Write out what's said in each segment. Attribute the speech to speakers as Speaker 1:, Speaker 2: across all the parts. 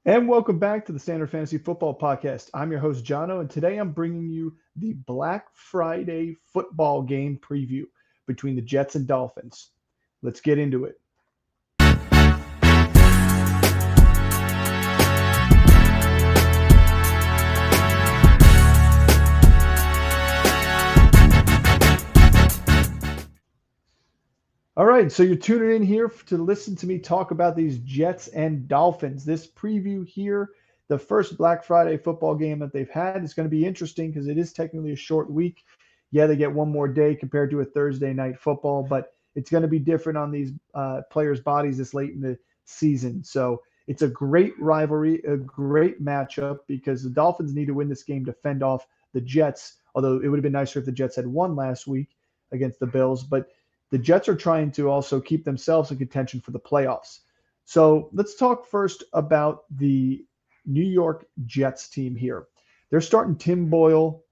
Speaker 1: And welcome back to the Standard Fantasy Football Podcast. I'm your host, Jono, and today I'm bringing you the Black Friday football game preview between the Jets and Dolphins. Let's get into it. All right, so you're tuning in here to listen to me talk about these Jets and Dolphins. This preview here, the first Black Friday football game that they've had, is going to be interesting because it is technically a short week. Yeah, they get one more day compared to a Thursday night football, but it's going to be different on these players' bodies this late in the season. So it's a great rivalry, a great matchup because the Dolphins need to win this game to fend off the Jets, although it would have been nicer if the Jets had won last week against the Bills. But the Jets are trying to also keep themselves in contention for the playoffs. So let's talk first about the New York Jets team here. They're starting Tim Boyle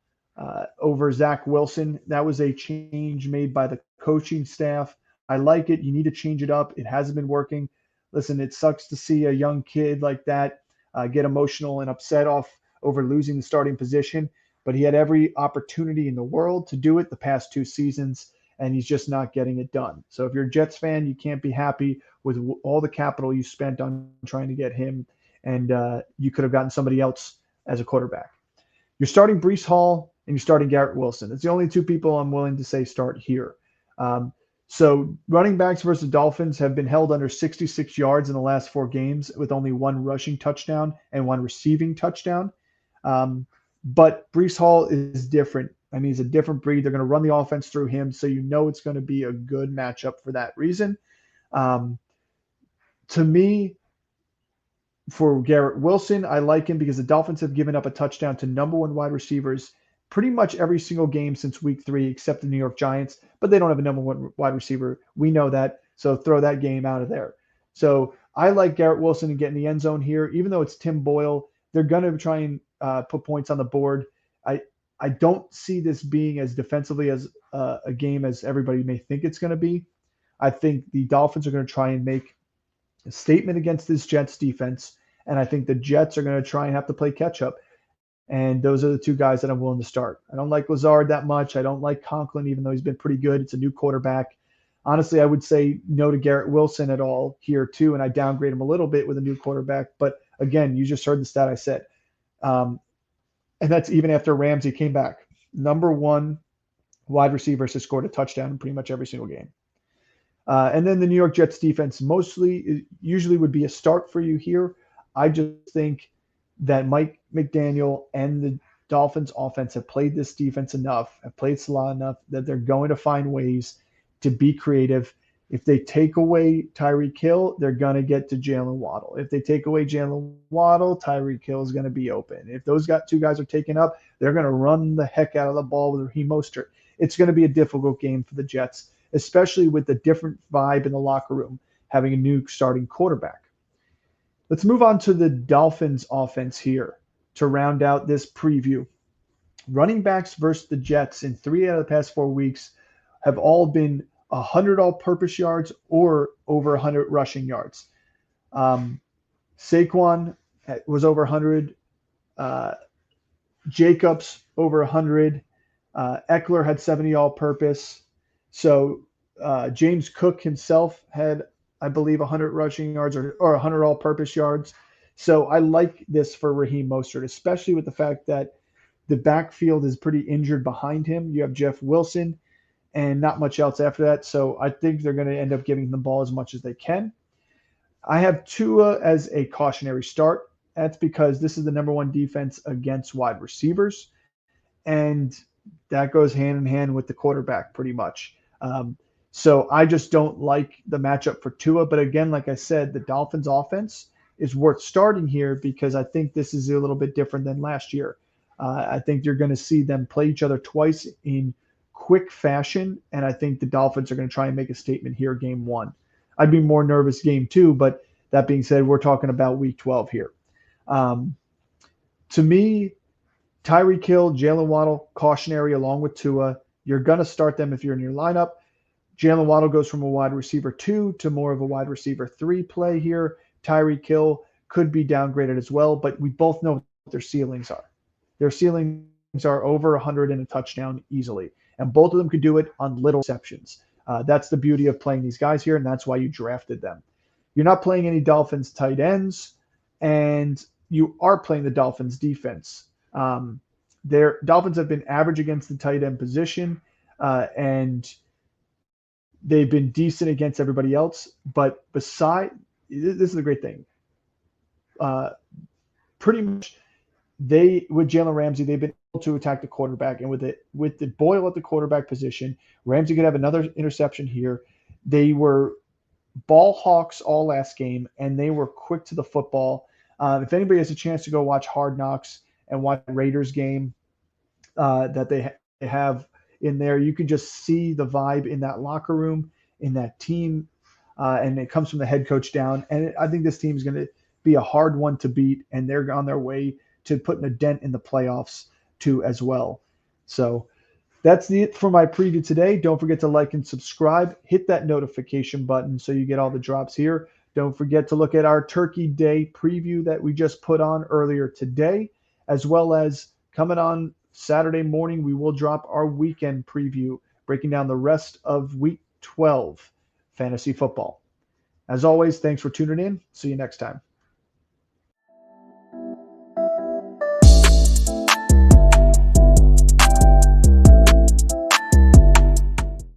Speaker 1: over Zach Wilson. That was a change made by the coaching staff. I like it. You need to change it up. It hasn't been working. Listen, it sucks to see a young kid like that get emotional and upset off over losing the starting position, but he had every opportunity in the world to do it the past two seasons, and he's just not getting it done. So if you're a Jets fan, you can't be happy with all the capital you spent on trying to get him, and you could have gotten somebody else as a quarterback. You're starting Breece Hall and you're starting Garrett Wilson. It's the only two people I'm willing to say start here. So running backs versus Dolphins have been held under 66 yards in the last four games with only one rushing touchdown and one receiving touchdown. But Breece Hall is different. I mean, he's a different breed. They're going to run the offense through him, so you know it's going to be a good matchup for that reason. To me, for Garrett Wilson, I like him because the Dolphins have given up a touchdown to number one wide receivers pretty much every single game since week 3, except the New York Giants, but they don't have a number one wide receiver. We know that, so throw that game out of there. So I like Garrett Wilson to get in the end zone here, even though it's Tim Boyle. They're going to try and put points on the board. I don't see this being as defensively as a game as everybody may think it's going to be. I think the Dolphins are going to try and make a statement against this Jets defense, and I think the Jets are going to try and have to play catch up. And those are the two guys that I'm willing to start. I don't like Lazard that much. I don't like Conklin, even though he's been pretty good. It's a new quarterback. Honestly, I would say no to Garrett Wilson at all here too, and I downgrade him a little bit with a new quarterback. But again, you just heard the stat I said. And that's even after Ramsey came back. Number one wide receiver has scored a touchdown in pretty much every single game. And then the New York Jets defense usually would be a start for you here. I just think that Mike McDaniel and the Dolphins offense have played this defense enough, have played Salah enough that they're going to find ways to be creative. If they take away Tyreek Hill, they're going to get to Jalen Waddle. If they take away Jalen Waddle, Tyreek Hill is going to be open. If those two guys are taken up, they're going to run the heck out of the ball with Raheem Mostert. It's going to be a difficult game for the Jets, especially with the different vibe in the locker room, having a new starting quarterback. Let's move on to the Dolphins offense here to round out this preview. Running backs versus the Jets in 3 out of the past 4 weeks have all been 100 all-purpose yards or over 100 rushing yards. Saquon was over 100. Jacobs over 100. Eckler had 70 all-purpose. So James Cook himself had, I believe, 100 rushing yards or 100 all-purpose yards. So I like this for Raheem Mostert, especially with the fact that the backfield is pretty injured behind him. You have Jeff Wilson and not much else after that. So I think they're going to end up giving the ball as much as they can. I have Tua as a cautionary start. That's because this is the number one defense against wide receivers. And that goes hand in hand with the quarterback pretty much. So I just don't like the matchup for Tua. But again, like I said, the Dolphins offense is worth starting here because I think this is a little bit different than last year. I think you're going to see them play each other twice in quick fashion, and I think the Dolphins are going to try and make a statement here game 1. I'd be more nervous game 2, but that being said, we're talking about week 12 here. To me, Tyreek Hill, Jalen Waddle, cautionary along with Tua. You're going to start them if you're in your lineup. Jalen Waddle goes from a wide receiver 2 to more of a wide receiver 3 play here. Tyreek Hill could be downgraded as well, but we both know what their ceilings are. Their ceilings are over 100 and a touchdown easily, and both of them could do it on little receptions. That's the beauty of playing these guys here, and that's why you drafted them. You're not playing any Dolphins tight ends, and you are playing the Dolphins defense. Their Dolphins have been average against the tight end position, and they've been decent against everybody else. But beside, this is the great thing. Uh, Pretty much, they with Jalen Ramsey, they've been able to attack the quarterback, and with the Boyle at the quarterback position, Ramsey could have another interception here. They were ball hawks all last game, and they were quick to the football. If anybody has a chance to go watch Hard Knocks and watch the Raiders game that they have in there, you could just see the vibe in that locker room, in that team, and it comes from the head coach down. And I think this team is going to be a hard one to beat, and they're on their way to putting a dent in the playoffs too as well. So that's it for my preview today. Don't forget to like and subscribe. Hit that notification button so you get all the drops here. Don't forget to look at our Turkey Day preview that we just put on earlier today, as well as coming on Saturday morning, we will drop our weekend preview, breaking down the rest of Week 12 fantasy football. As always, thanks for tuning in. See you next time.